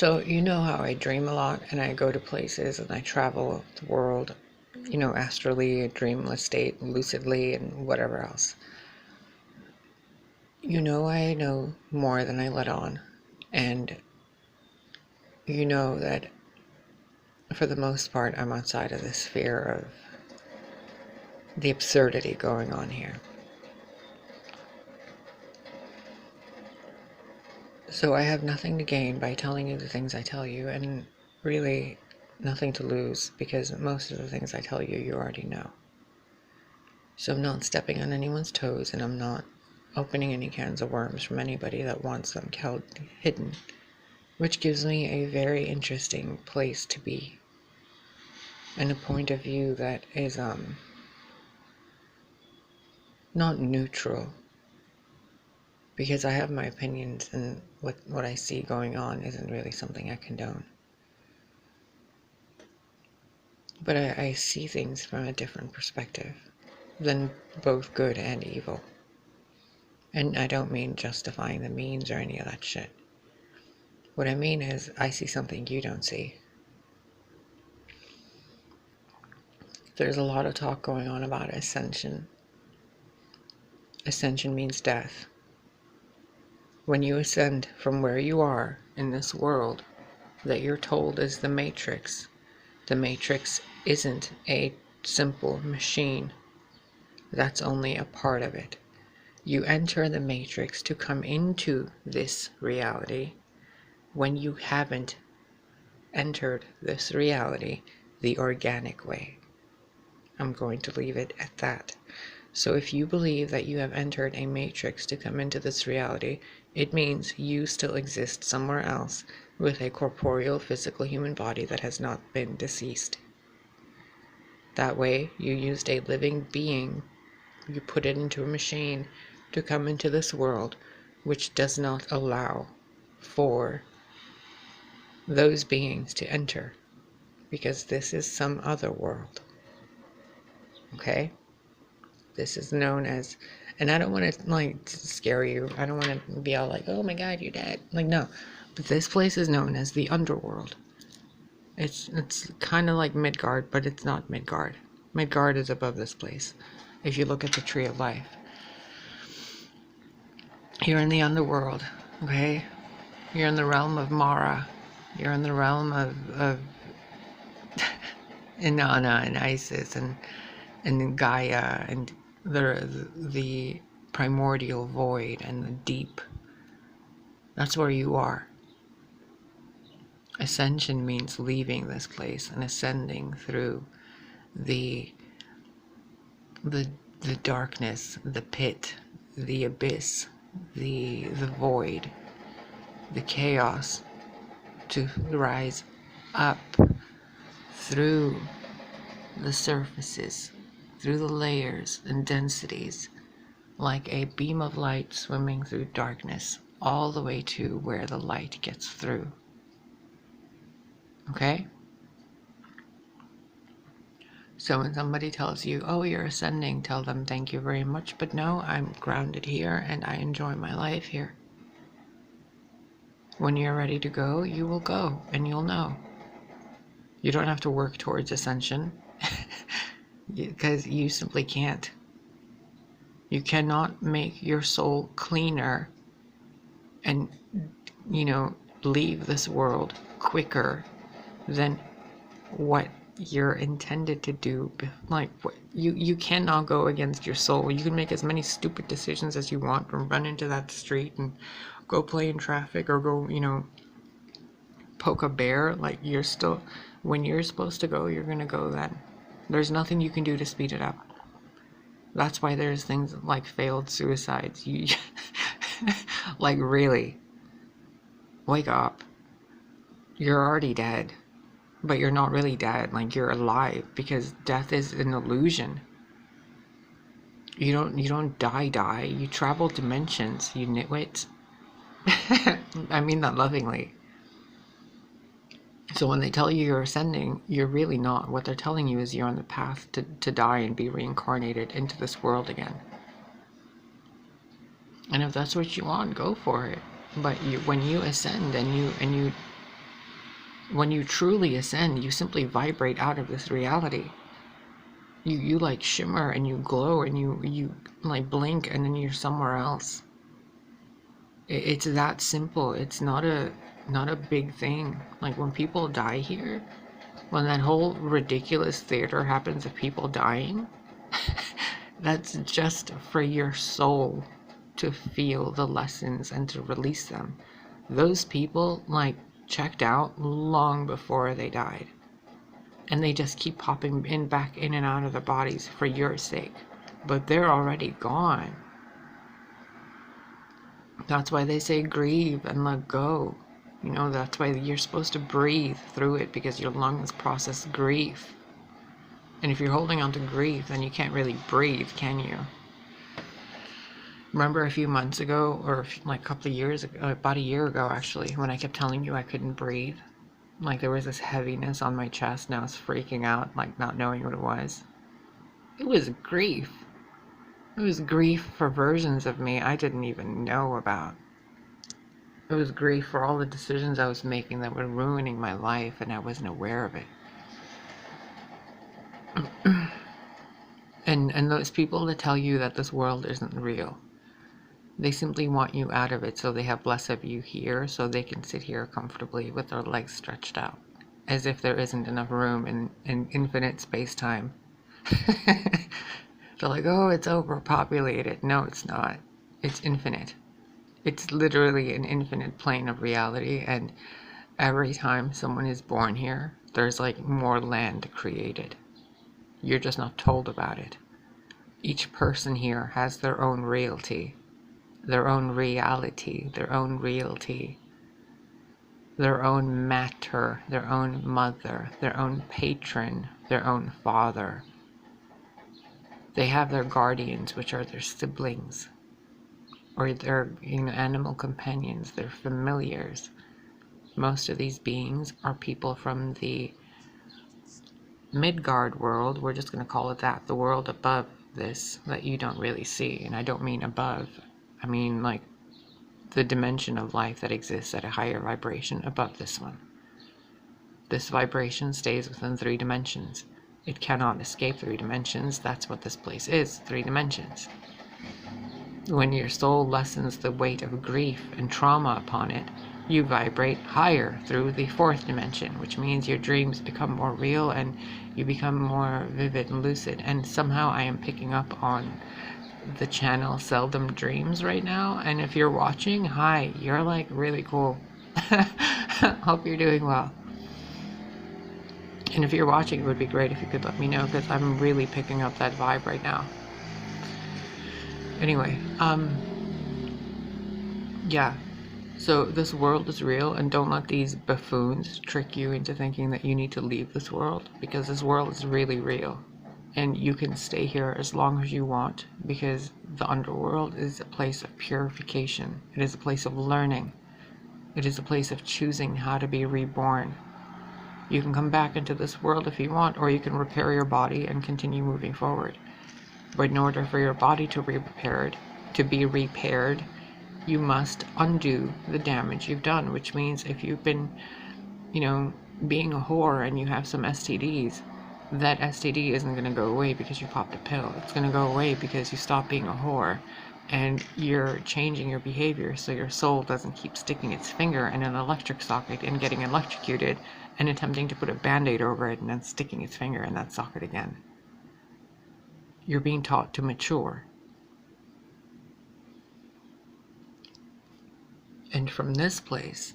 So, you know how I dream a lot and I go to places and I travel the world, astrally, dreamless state, lucidly, and whatever else. I know more than I let on. And you know that for the most part, I'm outside of the sphere of the absurdity going on here. So I have nothing to gain by telling you the things I tell you, and really nothing to lose because most of the things I tell you, you already know. So I'm not stepping on anyone's toes, and I'm not opening any cans of worms from anybody that wants them held hidden, which gives me a very interesting place to be and a point of view that is not neutral, because I have my opinions, and what I see going on isn't really something I condone. But I see things from a different perspective than both good and evil. And I don't mean justifying the means or any of that shit. What I mean is, I see something you don't see. There's a lot of talk going on about ascension. Ascension means death. When you ascend from where you are in this world that you're told is the Matrix isn't a simple machine. That's only a part of it. You enter the Matrix to come into this reality when you haven't entered this reality the organic way. I'm going to leave it at that. So if you believe that you have entered a matrix to come into this reality, it means you still exist somewhere else with a corporeal, physical human body that has not been deceased. That way, you used a living being, you put it into a machine to come into this world, which does not allow for those beings to enter, because this is some other world. Okay? This is known as, and I don't want to scare you. I don't want to be all like, oh my god, you're dead. No. But this place is known as the Underworld. It's kind of like Midgard, but it's not Midgard. Midgard is above this place. If you look at the Tree of Life. You're in the Underworld, okay? You're in the realm of Mara. You're in the realm of Inanna and Isis and Gaia and the primordial void and the deep. That's where you are. Ascension means leaving this place and ascending through the darkness, the pit, the abyss, the void, the chaos, to rise up through the surfaces, through the layers and densities, like a beam of light swimming through darkness, all the way to where the light gets through. Okay? So when somebody tells you, oh, you're ascending, tell them thank you very much, but no, I'm grounded here and I enjoy my life here. When you're ready to go, you will go and you'll know. You don't have to work towards ascension because you simply can't. You cannot make your soul cleaner and, leave this world quicker than what you're intended to do. You cannot go against your soul. You can make as many stupid decisions as you want, from run into that street and go play in traffic or go, poke a bear. You're still, when you're supposed to go, you're gonna go then. There's nothing you can do to speed it up. That's why there's things like failed suicides. You really, wake up. You're already dead, but you're not really dead. You're alive, because death is an illusion. You don't die. You travel dimensions, you nitwit. I mean that lovingly. So when they tell you you're ascending, you're really not. What they're telling you is you're on the path to die and be reincarnated into this world again. And if that's what you want, go for it. But when you ascend and you When you truly ascend, you simply vibrate out of this reality. You like shimmer and you glow and you like blink and then you're somewhere else. It's that simple. It's not a big thing. Like when people die here, when that whole ridiculous theater happens of people dying, that's just for your soul to feel the lessons and to release them. Those people like checked out long before they died. And they just keep popping back in and out of their bodies for your sake. But they're already gone. That's why they say grieve and let go. You know, that's why you're supposed to breathe through it, because your lungs process grief. And if you're holding on to grief, then you can't really breathe, can you? Remember a few months ago, or like a couple of years ago, about a year ago actually, when I kept telling you I couldn't breathe? Like there was this heaviness on my chest and I was freaking out, like not knowing what it was. It was grief. It was grief for versions of me I didn't even know about. It was grief for all the decisions I was making that were ruining my life and I wasn't aware of it. And those people that tell you that this world isn't real, they simply want you out of it so they have less of you here, so they can sit here comfortably with their legs stretched out, as if there isn't enough room in infinite space-time. They're like, oh, it's overpopulated. No, it's not. It's infinite. It's literally an infinite plane of reality, and every time someone is born here, there's like more land created. You're just not told about it. Each person here has their own reality, their own reality, their own realty, their own matter, their own mother, their own patron, their own father. They have their guardians, which are their siblings, or their animal companions, their familiars. Most of these beings are people from the Midgard world. We're just going to call it that, the world above this that you don't really see. And I don't mean above, I mean like the dimension of life that exists at a higher vibration above this one. This vibration stays within 3 dimensions. It cannot escape 3 dimensions. That's what this place is, 3 dimensions. When your soul lessens the weight of grief and trauma upon it, you vibrate higher through the 4th dimension, which means your dreams become more real and you become more vivid and lucid. And somehow I am picking up on the channel Seldom Dreams right now, and if you're watching, hi, you're like really cool. Hope you're doing well. And if you're watching, it would be great if you could let me know, because I'm really picking up that vibe right now. Anyway, yeah, so this world is real, and don't let these buffoons trick you into thinking that you need to leave this world, because this world is really real. And you can stay here as long as you want, because the underworld is a place of purification. It is a place of learning. It is a place of choosing how to be reborn. You can come back into this world if you want, or you can repair your body and continue moving forward. But in order for your body to be repaired, you must undo the damage you've done, which means if you've been, being a whore and you have some STDs, that STD isn't going to go away because you popped a pill. It's going to go away because you stopped being a whore and you're changing your behavior so your soul doesn't keep sticking its finger in an electric socket and getting electrocuted and attempting to put a band-aid over it and then sticking its finger in that socket again. You're being taught to mature. And from this place,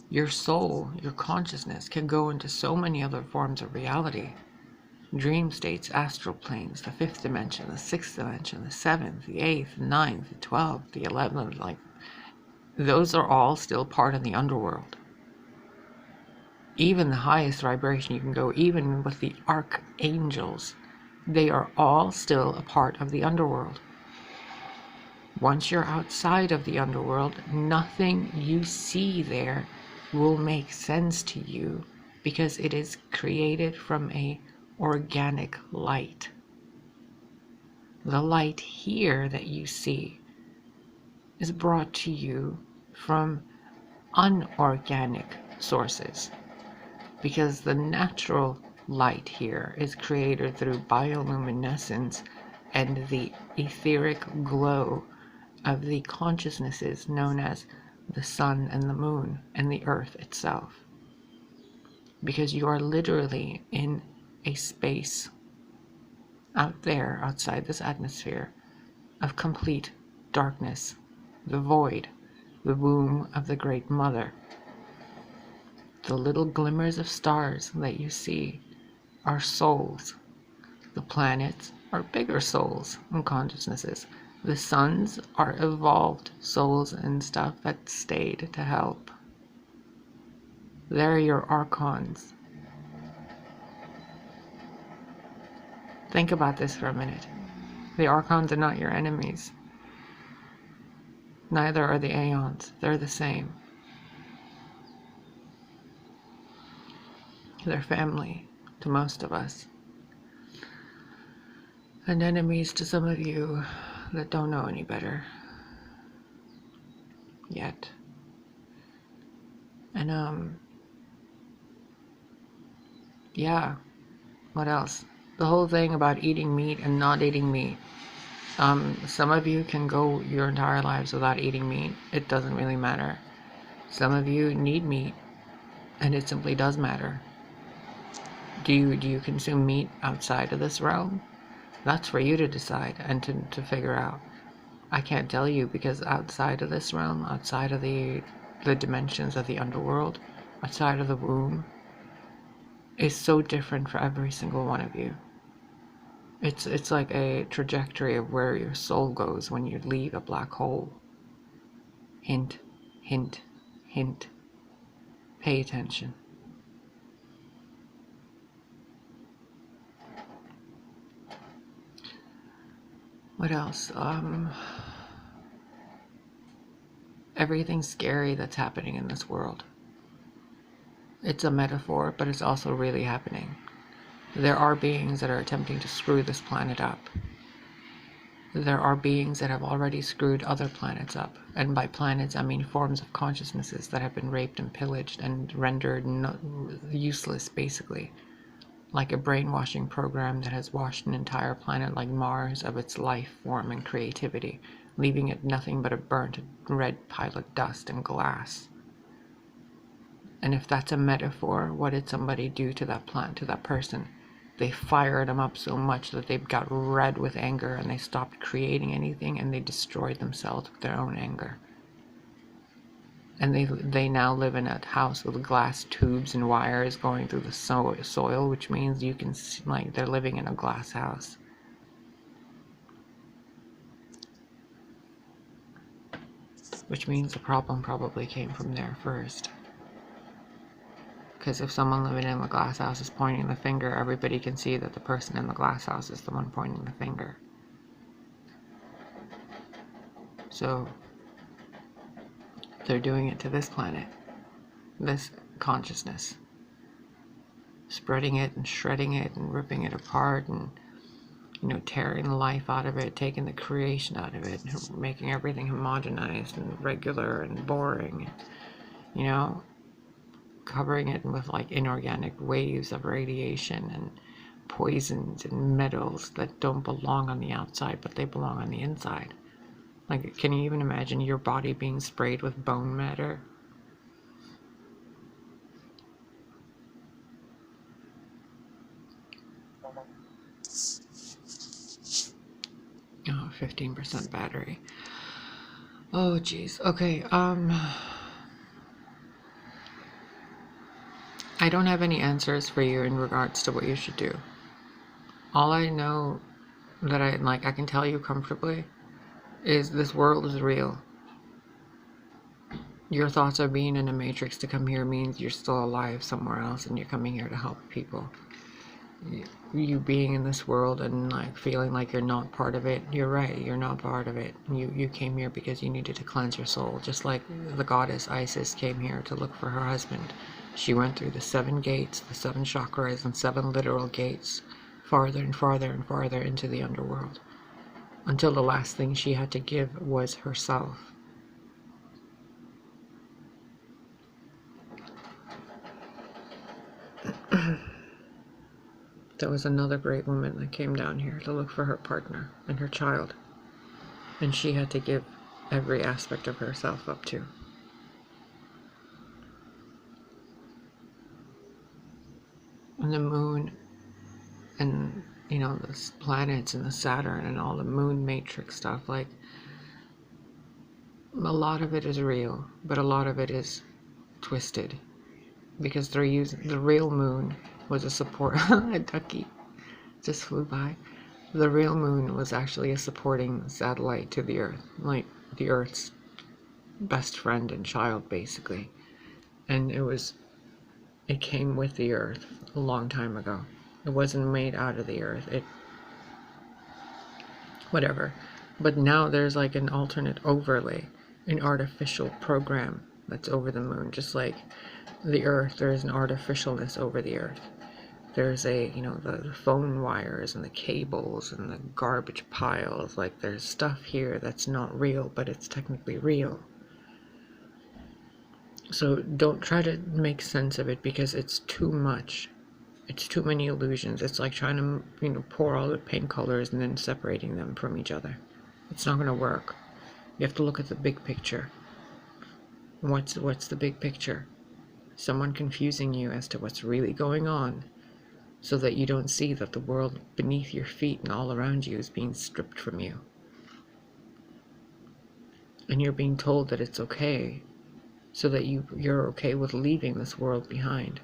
your soul, your consciousness can go into so many other forms of reality. Dream states, astral planes, the 5th dimension, the 6th dimension, the 7th, the 8th, the 9th, the 12th, the 11th, like, those are all still part of the underworld. Even the highest vibration you can go, even with the archangels, they are all still a part of the underworld. Once you're outside of the underworld, nothing you see there will make sense to you, because it is created from a organic light. The light here that you see is brought to you from unorganic sources. because the natural light here is created through bioluminescence and the etheric glow of the consciousnesses known as the sun and the moon and the earth itself. Because you are literally in a space out there, outside this atmosphere, of complete darkness, the void, the womb of the Great Mother. The little glimmers of stars that you see are souls. The planets are bigger souls and consciousnesses. The suns are evolved souls and stuff that stayed to help. They're your archons. Think about this for a minute. The archons are not your enemies. Neither are the aeons. They're the same. They're family to most of us. And enemies to some of you that don't know any better. Yet. And, yeah. What else? The whole thing about eating meat and not eating meat. Some of you can go your entire lives without eating meat. It doesn't really matter. Some of you need meat, and it simply does matter. Do you consume meat outside of this realm? That's for you to decide and to figure out. I can't tell you, because outside of this realm, outside of the dimensions of the underworld, outside of the womb, is so different for every single one of you. It's like a trajectory of where your soul goes when you leave a black hole. Hint, hint, hint. Pay attention. What else? Everything scary that's happening in this world. It's a metaphor, but it's also really happening. There are beings that are attempting to screw this planet up. There are beings that have already screwed other planets up. And by planets, I mean forms of consciousnesses that have been raped and pillaged and rendered useless, basically. Like a brainwashing program that has washed an entire planet like Mars of its life form and creativity, leaving it nothing but a burnt red pile of dust and glass. And if that's a metaphor, what did somebody do to that plant, to that person? They fired them up so much that they got red with anger and they stopped creating anything, and they destroyed themselves with their own anger. And they now live in a house with glass tubes and wires going through the soil, which means you can see, like, they're living in a glass house. Which means the problem probably came from there first. Because if someone living in a glass house is pointing the finger, everybody can see that the person in the glass house is the one pointing the finger. So they're doing it to this planet, this consciousness, spreading it and shredding it and ripping it apart and, tearing the life out of it, taking the creation out of it, making everything homogenized and regular and boring, covering it with like inorganic waves of radiation and poisons and metals that don't belong on the outside, but they belong on the inside. Like, can you even imagine your body being sprayed with bone matter? Oh, 15% battery. Oh, geez. Okay, I don't have any answers for you in regards to what you should do. All I know that I can tell you comfortably is this world is real. Your thoughts of being in a matrix to come here means you're still alive somewhere else and you're coming here to help people. You being in this world and feeling like you're not part of it, you're right, you're not part of it. You came here because you needed to cleanse your soul, just like the goddess Isis came here to look for her husband. She went through the 7 gates, the 7 chakras, and 7 literal gates, farther and farther and farther into the underworld, until the last thing she had to give was herself. There was another great woman that came down here to look for her partner and her child, and she had to give every aspect of herself up to. And the moon, and the planets and the Saturn and all the moon matrix stuff, like, a lot of it is real, but a lot of it is twisted, because they're using the real moon was a support. A ducky just flew by. The real moon was actually a supporting satellite to the Earth, like the Earth's best friend and child, basically. And it came with the Earth a long time ago. It wasn't made out of the Earth. Whatever. But now there's like an alternate overlay, an artificial program that's over the moon. Just like the Earth, there's an artificialness over the Earth. There's the phone wires and the cables and the garbage piles. Like, there's stuff here that's not real, but it's technically real. So don't try to make sense of it, because it's too much. It's too many illusions. It's like trying to, pour all the paint colors and then separating them from each other. It's not going to work. You have to look at the big picture. What's the big picture? Someone confusing you as to what's really going on, so that you don't see that the world beneath your feet and all around you is being stripped from you. And you're being told that it's okay, so that you're okay with leaving this world behind.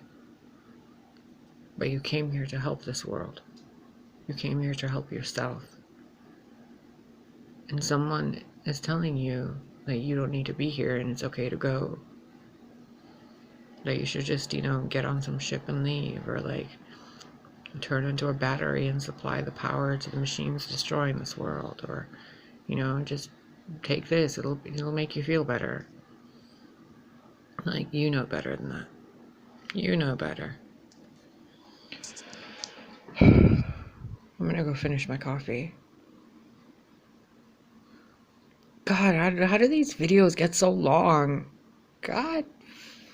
But you came here to help this world. You came here to help yourself. And someone is telling you that you don't need to be here and it's okay to go. That you should just, get on some ship and leave, or like turn into a battery and supply the power to the machines destroying this world, or just take this, it'll make you feel better. Like, you know better than that. You know better. I'm gonna go finish my coffee. God, how do these videos get so long? God,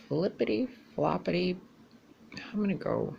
flippity floppity. I'm gonna go.